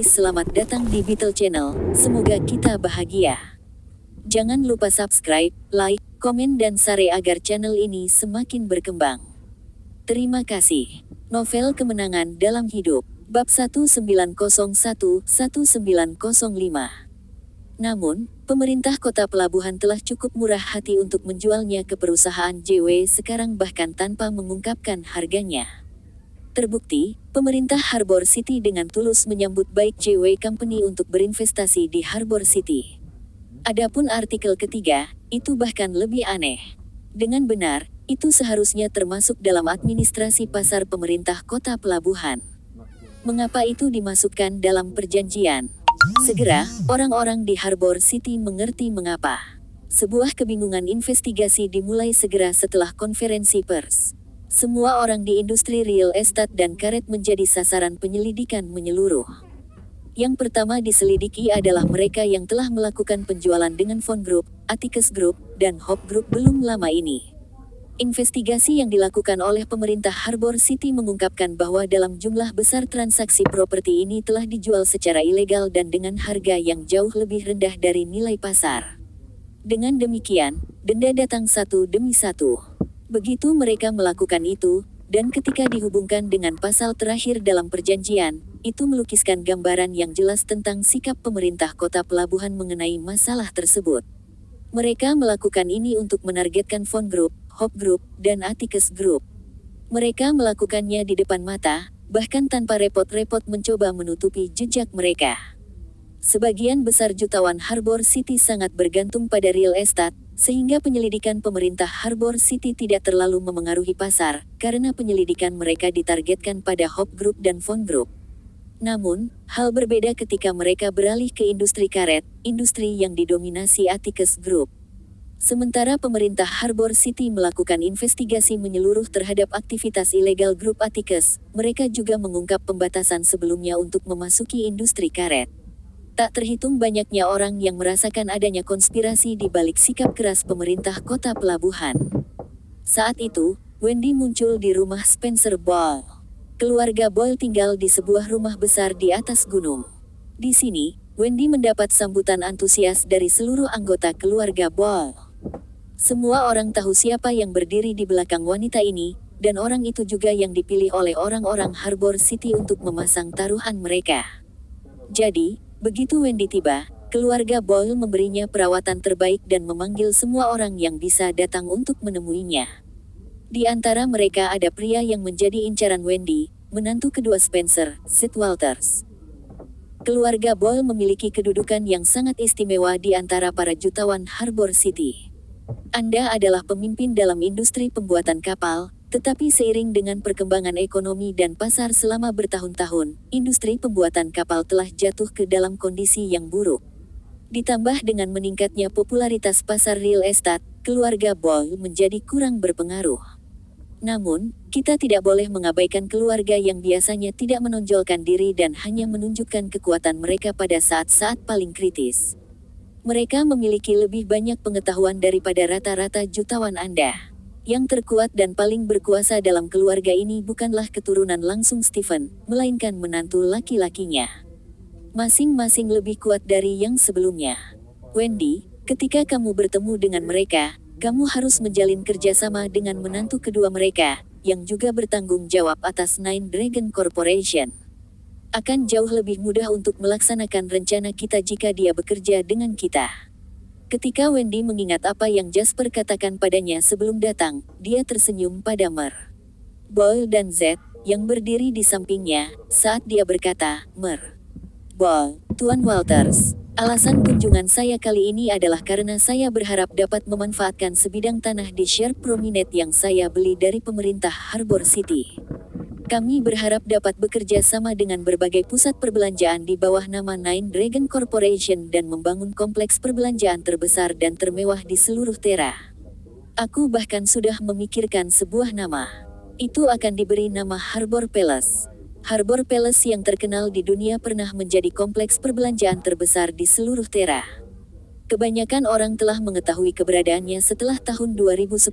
Selamat datang di Beetle Channel, semoga kita bahagia. Jangan lupa subscribe, like, komen dan share agar channel ini semakin berkembang. Terima kasih. Novel Kemenangan Dalam Hidup, Bab 1901-1905. Namun, pemerintah kota pelabuhan telah cukup murah hati untuk menjualnya ke perusahaan JW sekarang bahkan tanpa mengungkapkan harganya. Terbukti, pemerintah Harbor City dengan tulus menyambut baik JW Company untuk berinvestasi di Harbor City. Adapun artikel ketiga, itu bahkan lebih aneh. Dengan benar, itu seharusnya termasuk dalam administrasi pasar pemerintah kota pelabuhan. Mengapa itu dimasukkan dalam perjanjian? Segera, orang-orang di Harbor City mengerti mengapa. Sebuah kebingungan investigasi dimulai segera setelah konferensi pers. Semua orang di industri real estate dan karet menjadi sasaran penyelidikan menyeluruh. Yang pertama diselidiki adalah mereka yang telah melakukan penjualan dengan Von Group, Atticus Group, dan Hop Group belum lama ini. Investigasi yang dilakukan oleh pemerintah Harbor City mengungkapkan bahwa dalam jumlah besar transaksi properti ini telah dijual secara ilegal dan dengan harga yang jauh lebih rendah dari nilai pasar. Dengan demikian, denda datang satu demi satu. Begitu mereka melakukan itu, dan ketika dihubungkan dengan pasal terakhir dalam perjanjian, itu melukiskan gambaran yang jelas tentang sikap pemerintah kota pelabuhan mengenai masalah tersebut. Mereka melakukan ini untuk menargetkan Von Group, Hop Group, dan Atticus Group. Mereka melakukannya di depan mata, bahkan tanpa repot-repot mencoba menutupi jejak mereka. Sebagian besar jutawan Harbor City sangat bergantung pada real estate, sehingga penyelidikan pemerintah Harbor City tidak terlalu memengaruhi pasar, karena penyelidikan mereka ditargetkan pada Hop Group dan Von Group. Namun, hal berbeda ketika mereka beralih ke industri karet, industri yang didominasi Atticus Group. Sementara pemerintah Harbor City melakukan investigasi menyeluruh terhadap aktivitas ilegal grup Atticus, mereka juga mengungkap pembatasan sebelumnya untuk memasuki industri karet. Tak terhitung banyaknya orang yang merasakan adanya konspirasi di balik sikap keras pemerintah kota pelabuhan. Saat itu, Wendy muncul di rumah Spencer Boyle. Keluarga Boyle tinggal di sebuah rumah besar di atas gunung. Di sini, Wendy mendapat sambutan antusias dari seluruh anggota keluarga Boyle. Semua orang tahu siapa yang berdiri di belakang wanita ini, dan orang itu juga yang dipilih oleh orang-orang Harbor City untuk memasang taruhan mereka. Jadi, begitu Wendy tiba, keluarga Boyle memberinya perawatan terbaik dan memanggil semua orang yang bisa datang untuk menemuinya. Di antara mereka ada pria yang menjadi incaran Wendy, menantu kedua Spencer, Sid Walters. Keluarga Boyle memiliki kedudukan yang sangat istimewa di antara para jutawan Harbor City. Anda adalah pemimpin dalam industri pembuatan kapal, tetapi seiring dengan perkembangan ekonomi dan pasar selama bertahun-tahun, industri pembuatan kapal telah jatuh ke dalam kondisi yang buruk. Ditambah dengan meningkatnya popularitas pasar real estate, keluarga Boyle menjadi kurang berpengaruh. Namun, kita tidak boleh mengabaikan keluarga yang biasanya tidak menonjolkan diri dan hanya menunjukkan kekuatan mereka pada saat-saat paling kritis. Mereka memiliki lebih banyak pengetahuan daripada rata-rata jutawan Anda. Yang terkuat dan paling berkuasa dalam keluarga ini bukanlah keturunan langsung Stephen, melainkan menantu laki-lakinya. Masing-masing lebih kuat dari yang sebelumnya. Wendy, ketika kamu bertemu dengan mereka, kamu harus menjalin kerjasama dengan menantu kedua mereka, yang juga bertanggung jawab atas Nine Dragon Corporation. Akan jauh lebih mudah untuk melaksanakan rencana kita jika dia bekerja dengan kita. Ketika Wendy mengingat apa yang Jasper katakan padanya sebelum datang, dia tersenyum pada Mer. Boyle dan Z, yang berdiri di sampingnya, saat dia berkata, Mer. Boyle, Tuan Walters, alasan kunjungan saya kali ini adalah karena saya berharap dapat memanfaatkan sebidang tanah di share Promenade yang saya beli dari pemerintah Harbor City. Kami berharap dapat bekerja sama dengan berbagai pusat perbelanjaan di bawah nama Nine Dragon Corporation dan membangun kompleks perbelanjaan terbesar dan termewah di seluruh Terra. Aku bahkan sudah memikirkan sebuah nama. Itu akan diberi nama Harbor Palace. Harbor Palace yang terkenal di dunia pernah menjadi kompleks perbelanjaan terbesar di seluruh Terra. Kebanyakan orang telah mengetahui keberadaannya setelah tahun 2010,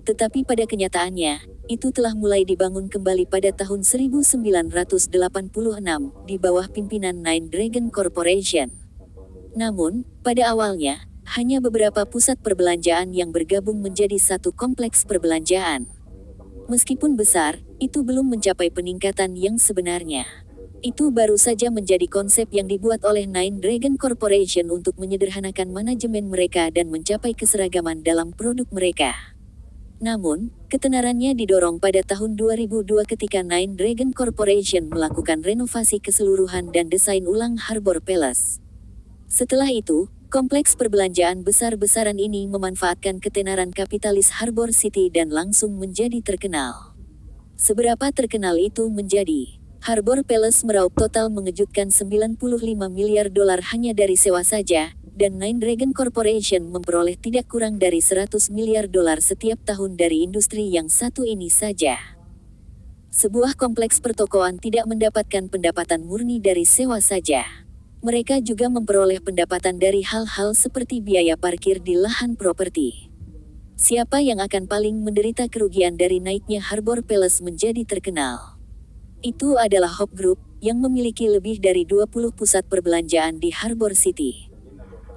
tetapi pada kenyataannya, itu telah mulai dibangun kembali pada tahun 1986 di bawah pimpinan Nine Dragon Corporation. Namun, pada awalnya, hanya beberapa pusat perbelanjaan yang bergabung menjadi satu kompleks perbelanjaan. Meskipun besar, itu belum mencapai peningkatan yang sebenarnya. Itu baru saja menjadi konsep yang dibuat oleh Nine Dragon Corporation untuk menyederhanakan manajemen mereka dan mencapai keseragaman dalam produk mereka. Namun, ketenarannya didorong pada tahun 2002 ketika Nine Dragon Corporation melakukan renovasi keseluruhan dan desain ulang Harbor Palace. Setelah itu, kompleks perbelanjaan besar-besaran ini memanfaatkan ketenaran kapitalis Harbor City dan langsung menjadi terkenal. Seberapa terkenal itu menjadi? Harbor Palace meraup total mengejutkan 95 miliar dolar hanya dari sewa saja, dan Nine Dragon Corporation memperoleh tidak kurang dari 100 miliar dolar setiap tahun dari industri yang satu ini saja. Sebuah kompleks pertokoan tidak mendapatkan pendapatan murni dari sewa saja. Mereka juga memperoleh pendapatan dari hal-hal seperti biaya parkir di lahan properti. Siapa yang akan paling menderita kerugian dari naiknya Harbor Palace menjadi terkenal? Itu adalah Hop Group, yang memiliki lebih dari 20 pusat perbelanjaan di Harbor City.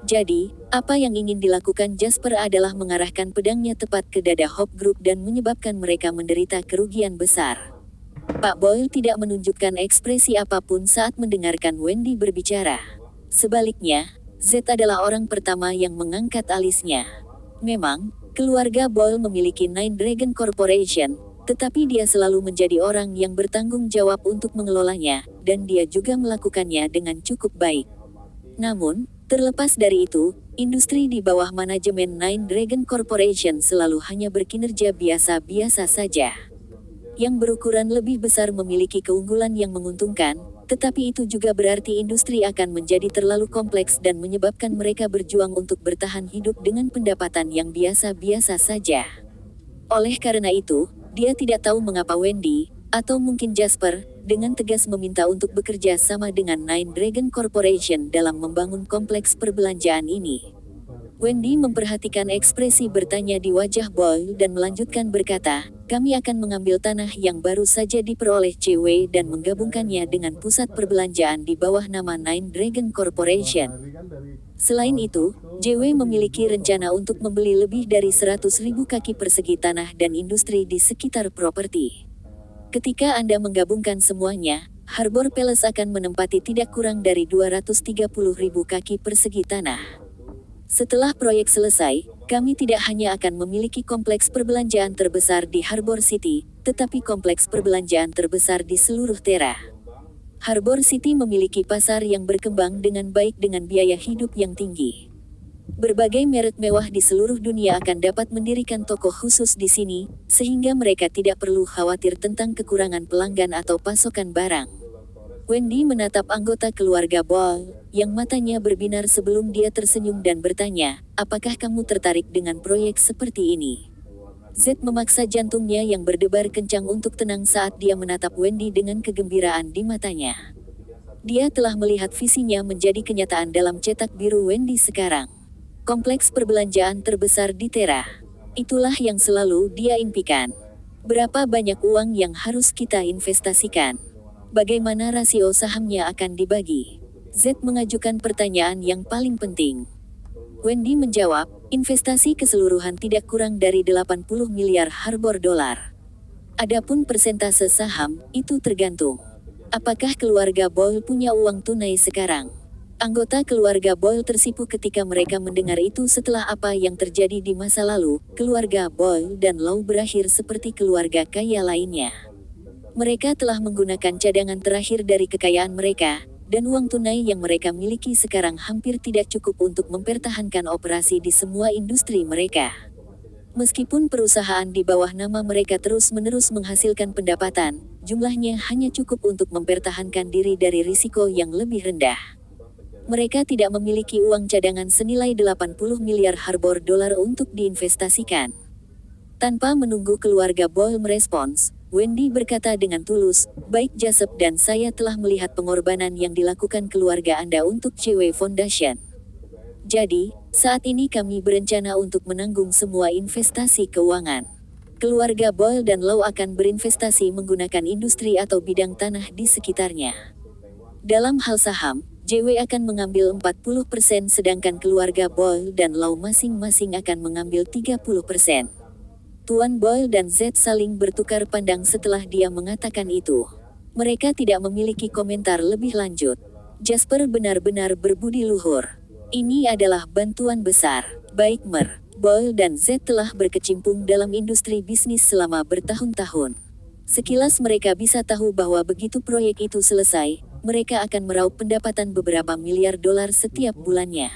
Jadi, apa yang ingin dilakukan Jasper adalah mengarahkan pedangnya tepat ke dada Hop Group dan menyebabkan mereka menderita kerugian besar. Pak Boyle tidak menunjukkan ekspresi apapun saat mendengarkan Wendy berbicara. Sebaliknya, Z adalah orang pertama yang mengangkat alisnya. Memang, keluarga Boyle memiliki Nine Dragon Corporation, tetapi dia selalu menjadi orang yang bertanggung jawab untuk mengelolanya, dan dia juga melakukannya dengan cukup baik. Namun, terlepas dari itu, industri di bawah manajemen Nine Dragon Corporation selalu hanya berkinerja biasa-biasa saja. Yang berukuran lebih besar memiliki keunggulan yang menguntungkan, tetapi itu juga berarti industri akan menjadi terlalu kompleks dan menyebabkan mereka berjuang untuk bertahan hidup dengan pendapatan yang biasa-biasa saja. Oleh karena itu, dia tidak tahu mengapa Wendy, atau mungkin Jasper, dengan tegas meminta untuk bekerja sama dengan Nine Dragon Corporation dalam membangun kompleks perbelanjaan ini. Wendy memperhatikan ekspresi bertanya di wajah Boyle dan melanjutkan berkata, kami akan mengambil tanah yang baru saja diperoleh JW dan menggabungkannya dengan pusat perbelanjaan di bawah nama Nine Dragon Corporation. Selain itu, JW memiliki rencana untuk membeli lebih dari 100.000 kaki persegi tanah dan industri di sekitar properti. Ketika Anda menggabungkan semuanya, Harbor Palace akan menempati tidak kurang dari 230.000 kaki persegi tanah. Setelah proyek selesai, kami tidak hanya akan memiliki kompleks perbelanjaan terbesar di Harbor City, tetapi kompleks perbelanjaan terbesar di seluruh Terra. Harbor City memiliki pasar yang berkembang dengan baik dengan biaya hidup yang tinggi. Berbagai merek mewah di seluruh dunia akan dapat mendirikan toko khusus di sini, sehingga mereka tidak perlu khawatir tentang kekurangan pelanggan atau pasokan barang. Wendy menatap anggota keluarga Boyle, yang matanya berbinar sebelum dia tersenyum dan bertanya, apakah kamu tertarik dengan proyek seperti ini? Z memaksa jantungnya yang berdebar kencang untuk tenang saat dia menatap Wendy dengan kegembiraan di matanya. Dia telah melihat visinya menjadi kenyataan dalam cetak biru Wendy sekarang. Kompleks perbelanjaan terbesar di Terra. Itulah yang selalu dia impikan. Berapa banyak uang yang harus kita investasikan? Bagaimana rasio sahamnya akan dibagi? Z mengajukan pertanyaan yang paling penting. Wendy menjawab, investasi keseluruhan tidak kurang dari 80 miliar Harbor dolar. Adapun persentase saham, itu tergantung. Apakah keluarga Boyle punya uang tunai sekarang? Anggota keluarga Boyle tersipu ketika mereka mendengar itu setelah apa yang terjadi di masa lalu, keluarga Boyle dan Law berakhir seperti keluarga kaya lainnya. Mereka telah menggunakan cadangan terakhir dari kekayaan mereka, dan uang tunai yang mereka miliki sekarang hampir tidak cukup untuk mempertahankan operasi di semua industri mereka. Meskipun perusahaan di bawah nama mereka terus-menerus menghasilkan pendapatan, jumlahnya hanya cukup untuk mempertahankan diri dari risiko yang lebih rendah. Mereka tidak memiliki uang cadangan senilai 80 miliar Harbor dolar untuk diinvestasikan. Tanpa menunggu keluarga Boyle merespons, Wendy berkata dengan tulus, baik Jasper dan saya telah melihat pengorbanan yang dilakukan keluarga Anda untuk JW Foundation. Jadi, saat ini kami berencana untuk menanggung semua investasi keuangan. keluarga Boyle dan Low akan berinvestasi menggunakan industri atau bidang tanah di sekitarnya. Dalam hal saham, JW akan mengambil 40% sedangkan keluarga Boyle dan Low masing-masing akan mengambil 30%. Tuan Boyle dan Z saling bertukar pandang setelah dia mengatakan itu. Mereka tidak memiliki komentar lebih lanjut. Jasper benar-benar berbudi luhur. Ini adalah bantuan besar. Baik Mer, Boyle dan Z telah berkecimpung dalam industri bisnis selama bertahun-tahun. Sekilas mereka bisa tahu bahwa begitu proyek itu selesai, mereka akan meraup pendapatan beberapa miliar dolar setiap bulannya.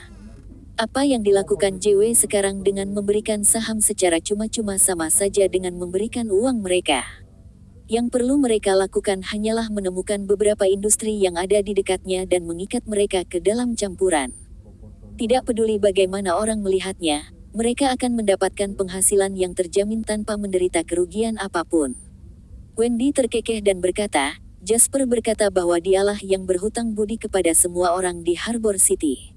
Apa yang dilakukan JW sekarang dengan memberikan saham secara cuma-cuma sama saja dengan memberikan uang mereka. Yang perlu mereka lakukan hanyalah menemukan beberapa industri yang ada di dekatnya dan mengikat mereka ke dalam campuran. Tidak peduli bagaimana orang melihatnya, mereka akan mendapatkan penghasilan yang terjamin tanpa menderita kerugian apapun. Wendy terkekeh dan berkata, Jasper berkata bahwa dialah yang berhutang budi kepada semua orang di Harbor City.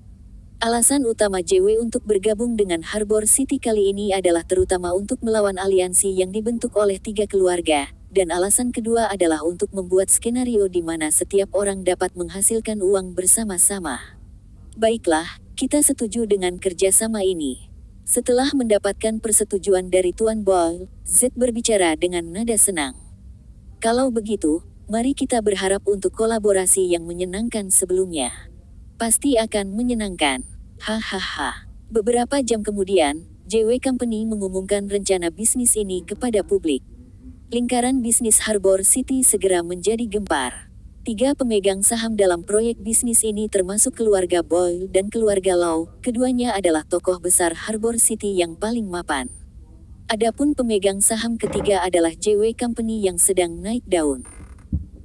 Alasan utama JW untuk bergabung dengan Harbor City kali ini adalah terutama untuk melawan aliansi yang dibentuk oleh 3 keluarga, dan alasan kedua adalah untuk membuat skenario di mana setiap orang dapat menghasilkan uang bersama-sama. Baiklah, kita setuju dengan kerjasama ini. Setelah mendapatkan persetujuan dari Tuan Boyle, Z berbicara dengan nada senang. Kalau begitu, mari kita berharap untuk kolaborasi yang menyenangkan sebelumnya. Pasti akan menyenangkan. Hahaha. Beberapa jam kemudian, JW Company mengumumkan rencana bisnis ini kepada publik. Lingkaran bisnis Harbor City segera menjadi gempar. 3 pemegang saham dalam proyek bisnis ini termasuk keluarga Boyle dan keluarga Low, keduanya adalah tokoh besar Harbor City yang paling mapan. Adapun pemegang saham ketiga adalah JW Company yang sedang naik daun.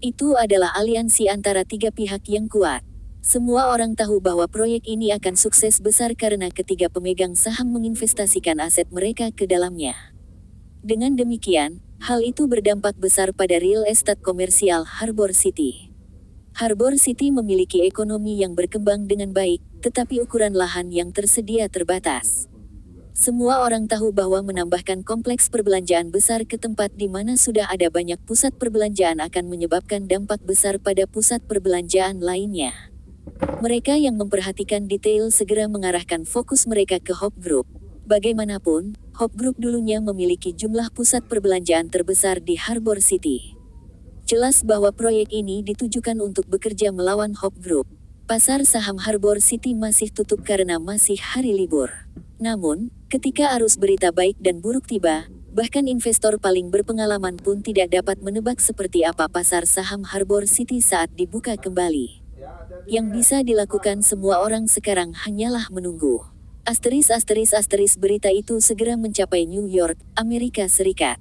Itu adalah aliansi antara 3 pihak yang kuat. Semua orang tahu bahwa proyek ini akan sukses besar karena ketiga pemegang saham menginvestasikan aset mereka ke dalamnya. Dengan demikian, hal itu berdampak besar pada real estate komersial Harbor City. Harbor City memiliki ekonomi yang berkembang dengan baik, tetapi ukuran lahan yang tersedia terbatas. Semua orang tahu bahwa menambahkan kompleks perbelanjaan besar ke tempat di mana sudah ada banyak pusat perbelanjaan akan menyebabkan dampak besar pada pusat perbelanjaan lainnya. Mereka yang memperhatikan detail segera mengarahkan fokus mereka ke Hop Group. Bagaimanapun, Hop Group dulunya memiliki jumlah pusat perbelanjaan terbesar di Harbor City. Jelas bahwa proyek ini ditujukan untuk bekerja melawan Hop Group. Pasar saham Harbor City masih tutup karena masih hari libur. Namun, ketika arus berita baik dan buruk tiba, bahkan investor paling berpengalaman pun tidak dapat menebak seperti apa pasar saham Harbor City saat dibuka kembali. Yang bisa dilakukan semua orang sekarang hanyalah menunggu. Berita itu segera mencapai New York, Amerika Serikat.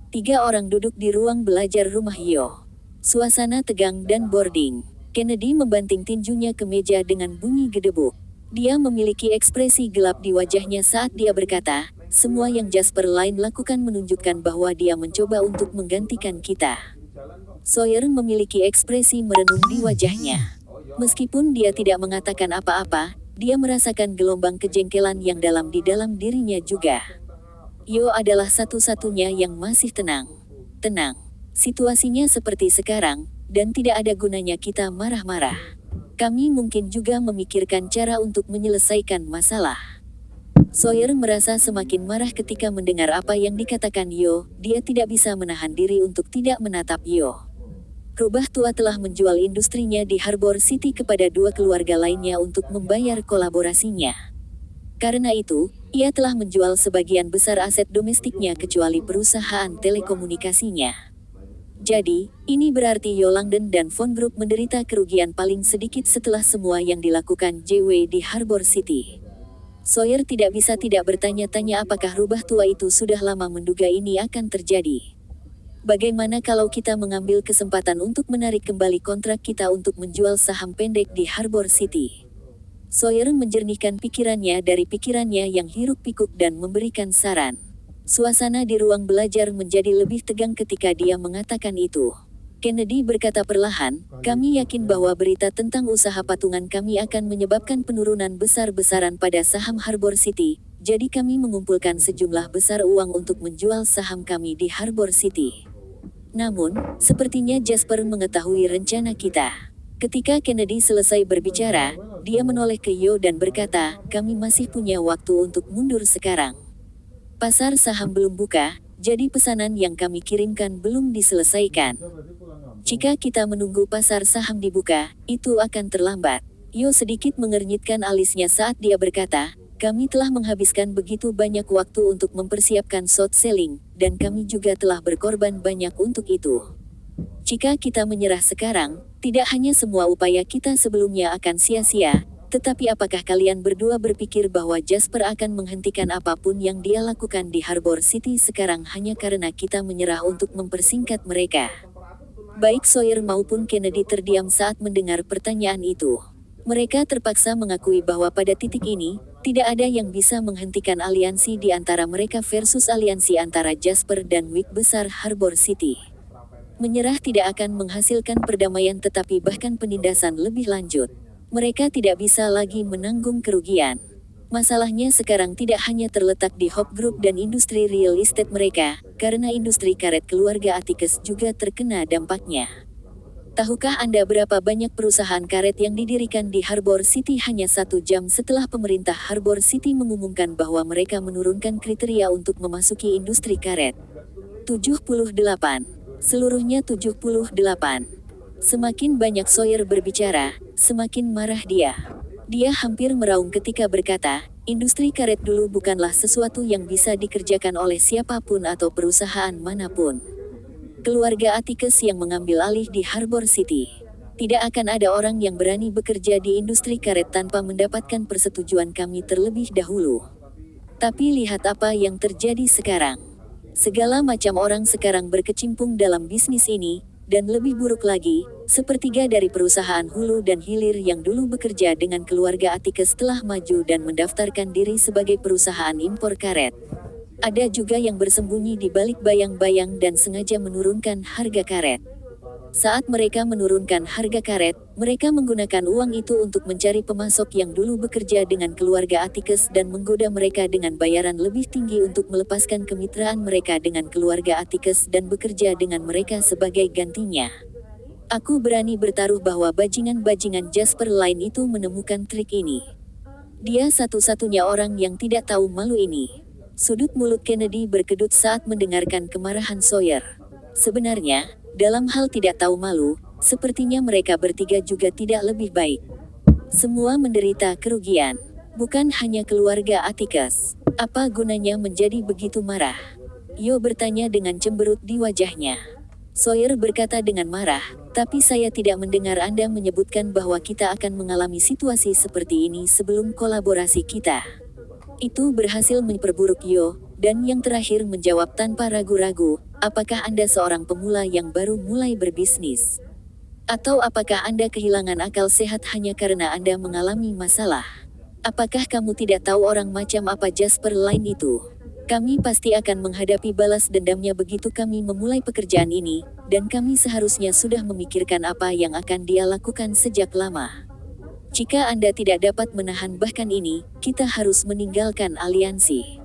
3 orang duduk di ruang belajar rumah Yo. Suasana tegang dan boarding. Kennedy membanting tinjunya ke meja dengan bunyi gedebuk. Dia memiliki ekspresi gelap di wajahnya saat dia berkata, semua yang Jasper Lane lakukan menunjukkan bahwa dia mencoba untuk menggantikan kita. Sawyer memiliki ekspresi merenung di wajahnya. Meskipun dia tidak mengatakan apa-apa, dia merasakan gelombang kejengkelan yang dalam di dalam dirinya juga. Yo adalah satu-satunya yang masih tenang. Tenang. Situasinya seperti sekarang, dan tidak ada gunanya kita marah-marah. Kami mungkin juga memikirkan cara untuk menyelesaikan masalah. Sawyer merasa semakin marah ketika mendengar apa yang dikatakan Yo. Dia tidak bisa menahan diri untuk tidak menatap Yo. Rubah tua telah menjual industrinya di Harbor City kepada 2 keluarga lainnya untuk membayar kolaborasinya. Karena itu, ia telah menjual sebagian besar aset domestiknya kecuali perusahaan telekomunikasinya. Jadi, ini berarti Yo Langdon dan Von Group menderita kerugian paling sedikit setelah semua yang dilakukan JW di Harbor City. Sawyer tidak bisa tidak bertanya-tanya apakah rubah tua itu sudah lama menduga ini akan terjadi. Bagaimana kalau kita mengambil kesempatan untuk menarik kembali kontrak kita untuk menjual saham pendek di Harbor City? Sawyer menjernihkan pikirannya dari pikirannya yang hiruk-pikuk dan memberikan saran. Suasana di ruang belajar menjadi lebih tegang ketika dia mengatakan itu. Kennedy berkata perlahan, kami yakin bahwa berita tentang usaha patungan kami akan menyebabkan penurunan besar-besaran pada saham Harbor City, jadi kami mengumpulkan sejumlah besar uang untuk menjual saham kami di Harbor City. Namun, sepertinya Jasper mengetahui rencana kita. Ketika Kennedy selesai berbicara, dia menoleh ke Yo dan berkata, kami masih punya waktu untuk mundur sekarang. Pasar saham belum buka, jadi pesanan yang kami kirimkan belum diselesaikan. Jika kita menunggu pasar saham dibuka, itu akan terlambat. Yo sedikit mengernyitkan alisnya saat dia berkata, kami telah menghabiskan begitu banyak waktu untuk mempersiapkan short selling, dan kami juga telah berkorban banyak untuk itu. Jika kita menyerah sekarang, tidak hanya semua upaya kita sebelumnya akan sia-sia, tetapi apakah kalian berdua berpikir bahwa Jasper akan menghentikan apapun yang dia lakukan di Harbor City sekarang hanya karena kita menyerah untuk mempersingkat mereka? Baik Sawyer maupun Kennedy terdiam saat mendengar pertanyaan itu. Mereka terpaksa mengakui bahwa pada titik ini, tidak ada yang bisa menghentikan aliansi di antara mereka versus aliansi antara Jasper dan Whig besar Harbor City. Menyerah tidak akan menghasilkan perdamaian tetapi bahkan penindasan lebih lanjut. Mereka tidak bisa lagi menanggung kerugian. Masalahnya sekarang tidak hanya terletak di Hope Group dan industri real estate mereka, karena industri karet keluarga Atticus juga terkena dampaknya. Tahukah Anda berapa banyak perusahaan karet yang didirikan di Harbor City hanya 1 jam setelah pemerintah Harbor City mengumumkan bahwa mereka menurunkan kriteria untuk memasuki industri karet? 78. Seluruhnya 78. Semakin banyak Sawyer berbicara, semakin marah dia. Dia hampir meraung ketika berkata, industri karet dulu bukanlah sesuatu yang bisa dikerjakan oleh siapapun atau perusahaan manapun. Keluarga Atticus yang mengambil alih di Harbor City. Tidak akan ada orang yang berani bekerja di industri karet tanpa mendapatkan persetujuan kami terlebih dahulu. Tapi lihat apa yang terjadi sekarang. Segala macam orang sekarang berkecimpung dalam bisnis ini, dan lebih buruk lagi, sepertiga dari perusahaan hulu dan hilir yang dulu bekerja dengan keluarga Atticus telah maju dan mendaftarkan diri sebagai perusahaan impor karet. Ada juga yang bersembunyi di balik bayang-bayang dan sengaja menurunkan harga karet. Saat mereka menurunkan harga karet, mereka menggunakan uang itu untuk mencari pemasok yang dulu bekerja dengan keluarga Atticus dan menggoda mereka dengan bayaran lebih tinggi untuk melepaskan kemitraan mereka dengan keluarga Atticus dan bekerja dengan mereka sebagai gantinya. Aku berani bertaruh bahwa bajingan-bajingan Jasper lain itu menemukan trik ini. Dia satu-satunya orang yang tidak tahu malu ini. Sudut mulut Kennedy berkedut saat mendengarkan kemarahan Sawyer. Sebenarnya, dalam hal tidak tahu malu, sepertinya mereka bertiga juga tidak lebih baik. Semua menderita kerugian. Bukan hanya keluarga Atticus. Apa gunanya menjadi begitu marah? Yo bertanya dengan cemberut di wajahnya. Sawyer berkata dengan marah, tapi saya tidak mendengar Anda menyebutkan bahwa kita akan mengalami situasi seperti ini sebelum kolaborasi kita. Itu berhasil memperburuk Yo, dan yang terakhir menjawab tanpa ragu-ragu, apakah Anda seorang pemula yang baru mulai berbisnis? Atau apakah Anda kehilangan akal sehat hanya karena Anda mengalami masalah? Apakah kamu tidak tahu orang macam apa Jasper lain itu? Kami pasti akan menghadapi balas dendamnya begitu kami memulai pekerjaan ini, dan kami seharusnya sudah memikirkan apa yang akan dia lakukan sejak lama. Jika Anda tidak dapat menahan bahkan ini, kita harus meninggalkan aliansi.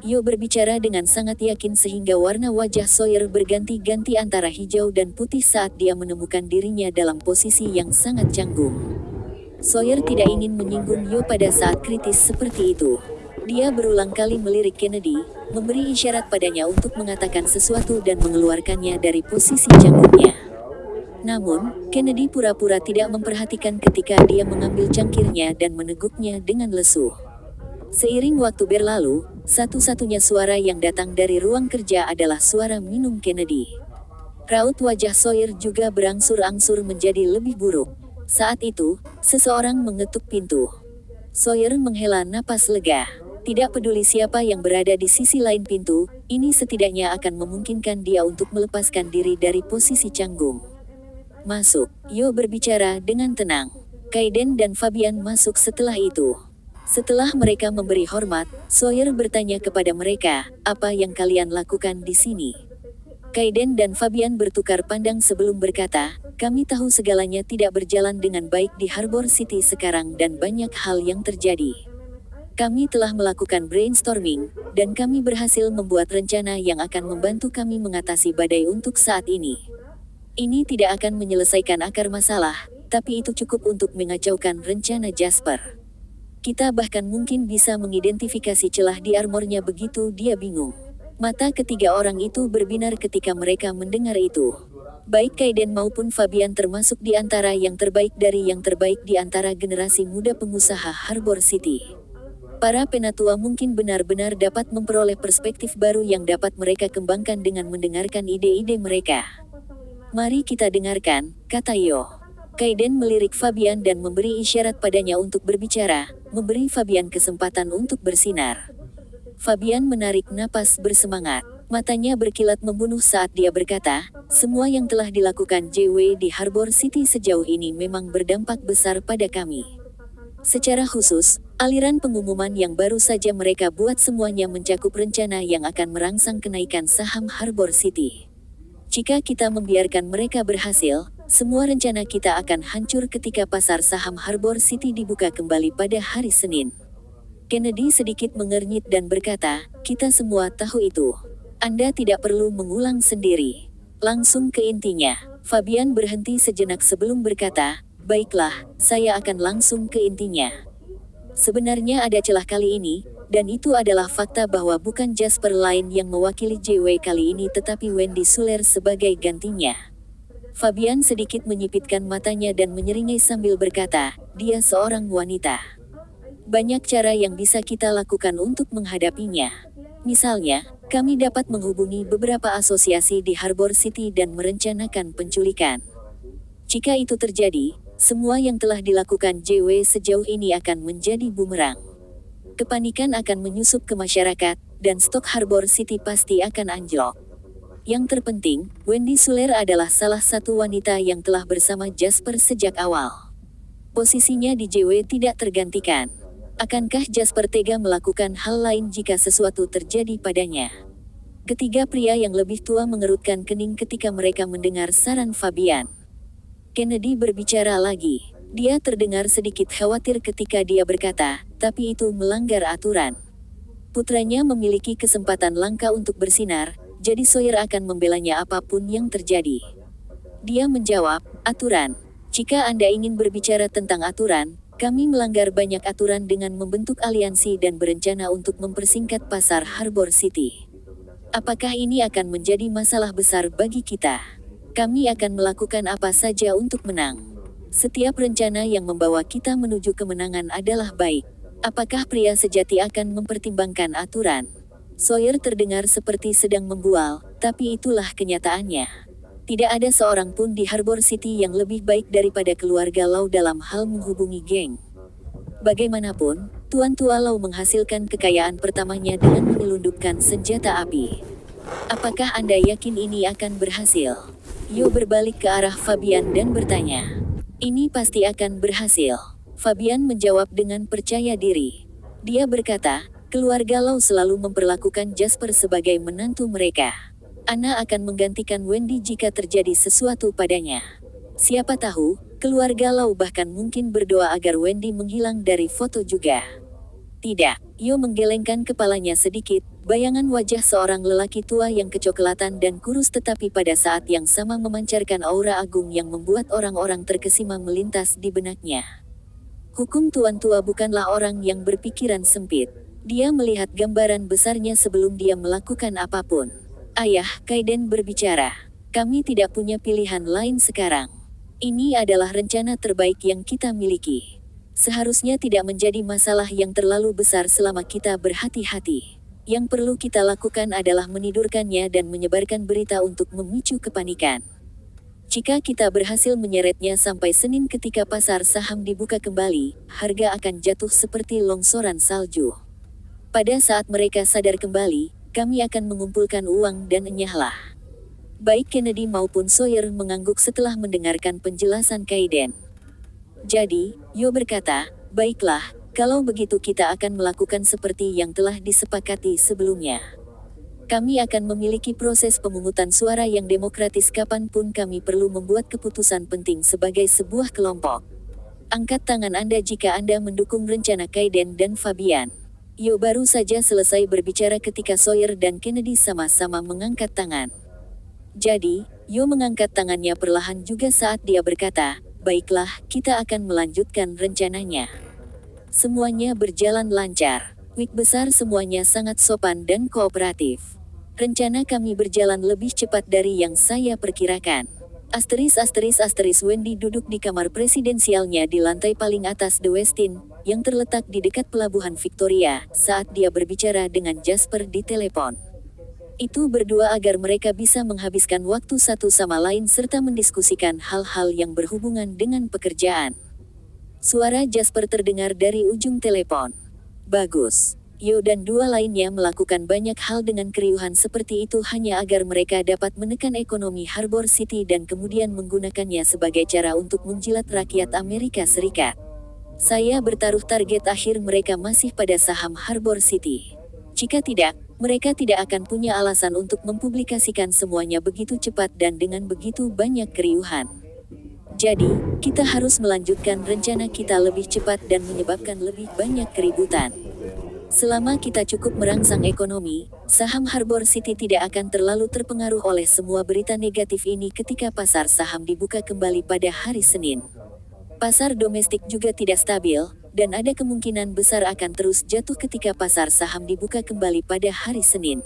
Yo berbicara dengan sangat yakin sehingga warna wajah Sawyer berganti-ganti antara hijau dan putih saat dia menemukan dirinya dalam posisi yang sangat canggung. Sawyer tidak ingin menyinggung Yo pada saat kritis seperti itu. Dia berulang kali melirik Kennedy, memberi isyarat padanya untuk mengatakan sesuatu dan mengeluarkannya dari posisi canggungnya. Namun, Kennedy pura-pura tidak memperhatikan ketika dia mengambil cangkirnya dan meneguknya dengan lesu. Seiring waktu berlalu, satu-satunya suara yang datang dari ruang kerja adalah suara minum Kennedy. Raut wajah Sawyer juga berangsur-angsur menjadi lebih buruk. Saat itu, seseorang mengetuk pintu. Sawyer menghela napas lega. Tidak peduli siapa yang berada di sisi lain pintu, ini setidaknya akan memungkinkan dia untuk melepaskan diri dari posisi canggung. Masuk, Yo berbicara dengan tenang. Kaiden dan Fabian masuk setelah itu. Setelah mereka memberi hormat, Sawyer bertanya kepada mereka, apa yang kalian lakukan di sini? Kaiden dan Fabian bertukar pandang sebelum berkata, kami tahu segalanya tidak berjalan dengan baik di Harbor City sekarang dan banyak hal yang terjadi. Kami telah melakukan brainstorming, dan kami berhasil membuat rencana yang akan membantu kami mengatasi badai untuk saat ini. Ini tidak akan menyelesaikan akar masalah, tapi itu cukup untuk mengacaukan rencana Jasper. Kita bahkan mungkin bisa mengidentifikasi celah di armornya. Begitu dia bingung. Mata ketiga orang itu berbinar ketika mereka mendengar itu. Baik Kaiden maupun Fabian termasuk di antara yang terbaik dari yang terbaik di antara generasi muda pengusaha Harbor City. Para penatua mungkin benar-benar dapat memperoleh perspektif baru yang dapat mereka kembangkan dengan mendengarkan ide-ide mereka. Mari kita dengarkan, kata Yo. Kaiden melirik Fabian dan memberi isyarat padanya untuk berbicara, memberi Fabian kesempatan untuk bersinar. Fabian menarik napas bersemangat. Matanya berkilat membunuh saat dia berkata, semua yang telah dilakukan JW di Harbor City sejauh ini memang berdampak besar pada kami. Secara khusus, aliran pengumuman yang baru saja mereka buat semuanya mencakup rencana yang akan merangsang kenaikan saham Harbor City. Jika kita membiarkan mereka berhasil, semua rencana kita akan hancur ketika pasar saham Harbor City dibuka kembali pada hari Senin. Kennedy sedikit mengernyit dan berkata, kita semua tahu itu. Anda tidak perlu mengulang sendiri. Langsung ke intinya. Fabian berhenti sejenak sebelum berkata, baiklah, saya akan langsung ke intinya. Sebenarnya ada celah kali ini, dan itu adalah fakta bahwa bukan Jasper lain yang mewakili JW kali ini tetapi Wendy Suler sebagai gantinya. Fabian sedikit menyipitkan matanya dan menyeringai sambil berkata, dia seorang wanita. Banyak cara yang bisa kita lakukan untuk menghadapinya. Misalnya, kami dapat menghubungi beberapa asosiasi di Harbor City dan merencanakan penculikan. Jika itu terjadi, semua yang telah dilakukan JW sejauh ini akan menjadi bumerang. Kepanikan akan menyusup ke masyarakat, dan stok Harbor City pasti akan anjlok. Yang terpenting, Wendy Suler adalah salah satu wanita yang telah bersama Jasper sejak awal. Posisinya di JW tidak tergantikan. Akankah Jasper tega melakukan hal lain jika sesuatu terjadi padanya? Ketiga pria yang lebih tua mengerutkan kening ketika mereka mendengar saran Fabian. Kennedy berbicara lagi. Dia terdengar sedikit khawatir ketika dia berkata, tapi itu melanggar aturan. Putranya memiliki kesempatan langka untuk bersinar, jadi Sawyer akan membelanya apapun yang terjadi. Dia menjawab, aturan. Jika Anda ingin berbicara tentang aturan, kami melanggar banyak aturan dengan membentuk aliansi dan berencana untuk mempersingkat pasar Harbor City. Apakah ini akan menjadi masalah besar bagi kita? Kami akan melakukan apa saja untuk menang. Setiap rencana yang membawa kita menuju kemenangan adalah baik. Apakah pria sejati akan mempertimbangkan aturan? Sawyer terdengar seperti sedang membual, tapi itulah kenyataannya. Tidak ada seorang pun di Harbor City yang lebih baik daripada keluarga Lau dalam hal menghubungi geng. Bagaimanapun, Tuan Tua Lau menghasilkan kekayaan pertamanya dengan menyelundupkan senjata api. Apakah Anda yakin ini akan berhasil? Yo berbalik ke arah Fabian dan bertanya. Ini pasti akan berhasil. Fabian menjawab dengan percaya diri. Dia berkata, keluarga Lau selalu memperlakukan Jasper sebagai menantu mereka. Ana akan menggantikan Wendy jika terjadi sesuatu padanya. Siapa tahu, keluarga Lau bahkan mungkin berdoa agar Wendy menghilang dari foto juga. Tidak, Yo menggelengkan kepalanya sedikit, bayangan wajah seorang lelaki tua yang kecoklatan dan kurus tetapi pada saat yang sama memancarkan aura agung yang membuat orang-orang terkesima melintas di benaknya. Hukum Tuan Tua bukanlah orang yang berpikiran sempit. Dia melihat gambaran besarnya sebelum dia melakukan apapun. Ayah, Kaiden berbicara. Kami tidak punya pilihan lain sekarang. Ini adalah rencana terbaik yang kita miliki. Seharusnya tidak menjadi masalah yang terlalu besar selama kita berhati-hati. Yang perlu kita lakukan adalah menidurkannya dan menyebarkan berita untuk memicu kepanikan. Jika kita berhasil menyeretnya sampai Senin ketika pasar saham dibuka kembali, harga akan jatuh seperti longsoran salju. Pada saat mereka sadar kembali, kami akan mengumpulkan uang dan enyahlah. Baik Kennedy maupun Sawyer mengangguk setelah mendengarkan penjelasan Kaiden. Jadi, Yo berkata, baiklah, kalau begitu kita akan melakukan seperti yang telah disepakati sebelumnya. Kami akan memiliki proses pemungutan suara yang demokratis kapanpun kami perlu membuat keputusan penting sebagai sebuah kelompok. Angkat tangan Anda jika Anda mendukung rencana Kaiden dan Fabian. Yo baru saja selesai berbicara ketika Sawyer dan Kennedy sama-sama mengangkat tangan. Jadi, Yo mengangkat tangannya perlahan juga saat dia berkata, "Baiklah, kita akan melanjutkan rencananya." Semuanya berjalan lancar. Wik besar semuanya sangat sopan dan kooperatif. Rencana kami berjalan lebih cepat dari yang saya perkirakan. Wendy duduk di kamar presidensialnya di lantai paling atas The Westin, yang terletak di dekat pelabuhan Victoria, saat dia berbicara dengan Jasper di telepon. Itu berdua agar mereka bisa menghabiskan waktu satu sama lain serta mendiskusikan hal-hal yang berhubungan dengan pekerjaan. Suara Jasper terdengar dari ujung telepon. Bagus. Yo dan dua lainnya melakukan banyak hal dengan keriuhan seperti itu hanya agar mereka dapat menekan ekonomi Harbor City dan kemudian menggunakannya sebagai cara untuk menjilat rakyat Amerika Serikat. Saya bertaruh target akhir mereka masih pada saham Harbor City. Jika tidak, mereka tidak akan punya alasan untuk mempublikasikan semuanya begitu cepat dan dengan begitu banyak keriuhan. Jadi, kita harus melanjutkan rencana kita lebih cepat dan menyebabkan lebih banyak keributan. Selama kita cukup merangsang ekonomi, saham Harbor City tidak akan terlalu terpengaruh oleh semua berita negatif ini ketika pasar saham dibuka kembali pada hari Senin. Pasar domestik juga tidak stabil, dan ada kemungkinan besar akan terus jatuh ketika pasar saham dibuka kembali pada hari Senin.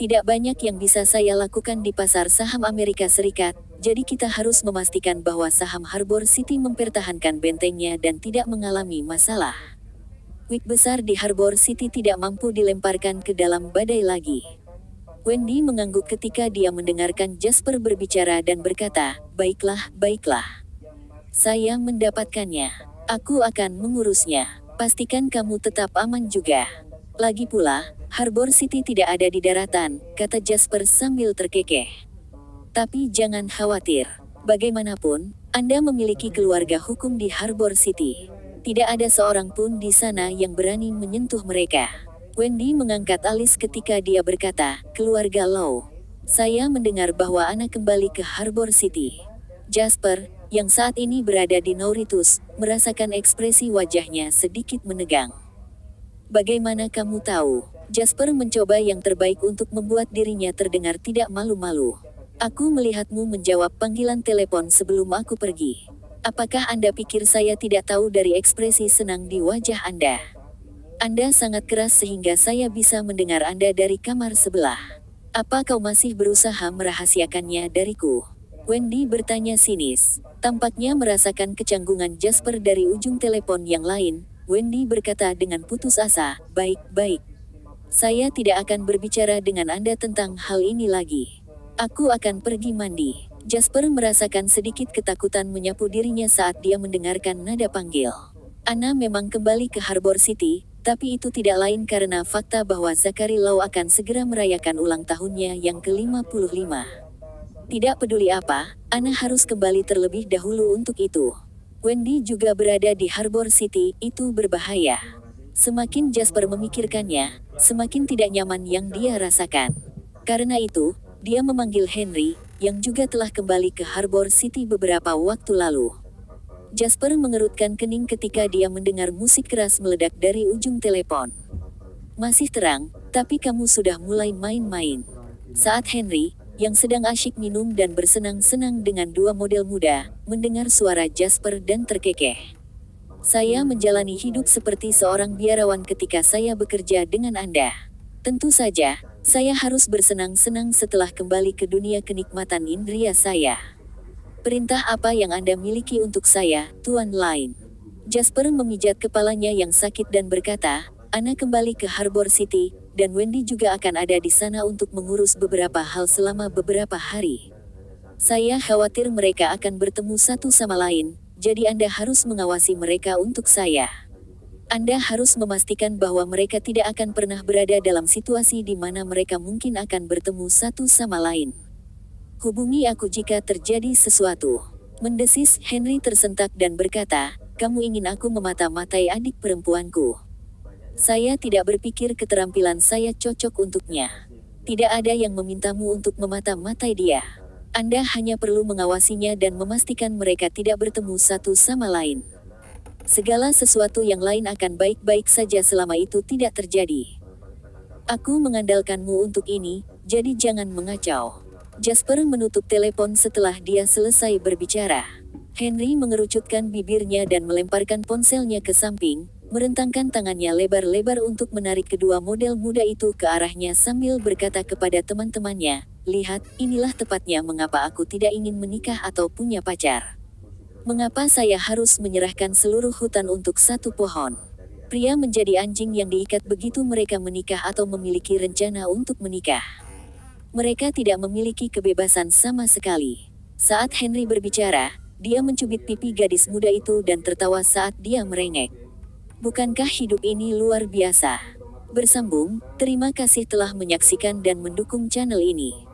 Tidak banyak yang bisa saya lakukan di pasar saham Amerika Serikat, jadi kita harus memastikan bahwa saham Harbor City mempertahankan bentengnya dan tidak mengalami masalah. Wik besar di Harbor City tidak mampu dilemparkan ke dalam badai lagi. Wendy mengangguk ketika dia mendengarkan Jasper berbicara dan berkata, "Baiklah, baiklah. Saya mendapatkannya. Aku akan mengurusnya. Pastikan kamu tetap aman juga." Lagi pula, Harbor City tidak ada di daratan, kata Jasper sambil terkekeh. Tapi jangan khawatir. Bagaimanapun, Anda memiliki keluarga hukum di Harbor City. Tidak ada seorang pun di sana yang berani menyentuh mereka. Wendy mengangkat alis ketika dia berkata, "Keluarga Low. Saya mendengar bahwa Ana kembali ke Harbor City." Jasper, yang saat ini berada di Mauritius, merasakan ekspresi wajahnya sedikit menegang. "Bagaimana kamu tahu?" Jasper mencoba yang terbaik untuk membuat dirinya terdengar tidak malu-malu. "Aku melihatmu menjawab panggilan telepon sebelum aku pergi. Apakah Anda pikir saya tidak tahu dari ekspresi senang di wajah Anda? Anda sangat keras sehingga saya bisa mendengar Anda dari kamar sebelah. Apa kau masih berusaha merahasiakannya dariku?" Wendy bertanya sinis. Tampaknya merasakan kecanggungan Jasper dari ujung telepon yang lain. Wendy berkata dengan putus asa, "Baik-baik. Saya tidak akan berbicara dengan Anda tentang hal ini lagi. Aku akan pergi mandi." Jasper merasakan sedikit ketakutan menyapu dirinya saat dia mendengarkan nada panggil. Ana memang kembali ke Harbor City, tapi itu tidak lain karena fakta bahwa Zachary Law akan segera merayakan ulang tahunnya yang ke-55. Tidak peduli apa, Ana harus kembali terlebih dahulu untuk itu. Wendy juga berada di Harbor City, itu berbahaya. Semakin Jasper memikirkannya, semakin tidak nyaman yang dia rasakan. Karena itu, dia memanggil Henry, yang juga telah kembali ke Harbor City beberapa waktu lalu. Jasper mengerutkan kening ketika dia mendengar musik keras meledak dari ujung telepon. "Masih terang, tapi kamu sudah mulai main-main." Saat Henry, yang sedang asyik minum dan bersenang-senang dengan dua model muda, mendengar suara Jasper dan terkekeh. "Saya menjalani hidup seperti seorang biarawan ketika saya bekerja dengan Anda. Tentu saja, saya harus bersenang-senang setelah kembali ke dunia kenikmatan indria saya. Perintah apa yang Anda miliki untuk saya, Tuan Lane?" Jasper memijat kepalanya yang sakit dan berkata, "Ana kembali ke Harbor City, dan Wendy juga akan ada di sana untuk mengurus beberapa hal selama beberapa hari. Saya khawatir mereka akan bertemu satu sama lain, jadi Anda harus mengawasi mereka untuk saya. Anda harus memastikan bahwa mereka tidak akan pernah berada dalam situasi di mana mereka mungkin akan bertemu satu sama lain. Hubungi aku jika terjadi sesuatu." Mendesis, Henry tersentak dan berkata, "Kamu ingin aku memata-matai adik perempuanku? Saya tidak berpikir keterampilan saya cocok untuknya. Tidak ada yang memintamu untuk memata-matai dia. Anda hanya perlu mengawasinya dan memastikan mereka tidak bertemu satu sama lain." Segala sesuatu yang lain akan baik-baik saja selama itu tidak terjadi. Aku mengandalkanmu untuk ini, jadi jangan mengacau. Jasper menutup telepon setelah dia selesai berbicara. Henry mengerucutkan bibirnya dan melemparkan ponselnya ke samping, merentangkan tangannya lebar-lebar untuk menarik kedua model muda itu ke arahnya sambil berkata kepada teman-temannya, "Lihat, inilah tepatnya mengapa aku tidak ingin menikah atau punya pacar. Mengapa saya harus menyerahkan seluruh hutan untuk satu pohon? Pria menjadi anjing yang diikat begitu mereka menikah atau memiliki rencana untuk menikah. Mereka tidak memiliki kebebasan sama sekali." Saat Henry berbicara, dia mencubit pipi gadis muda itu dan tertawa saat dia merengek. Bukankah hidup ini luar biasa? Bersambung, terima kasih telah menyaksikan dan mendukung channel ini.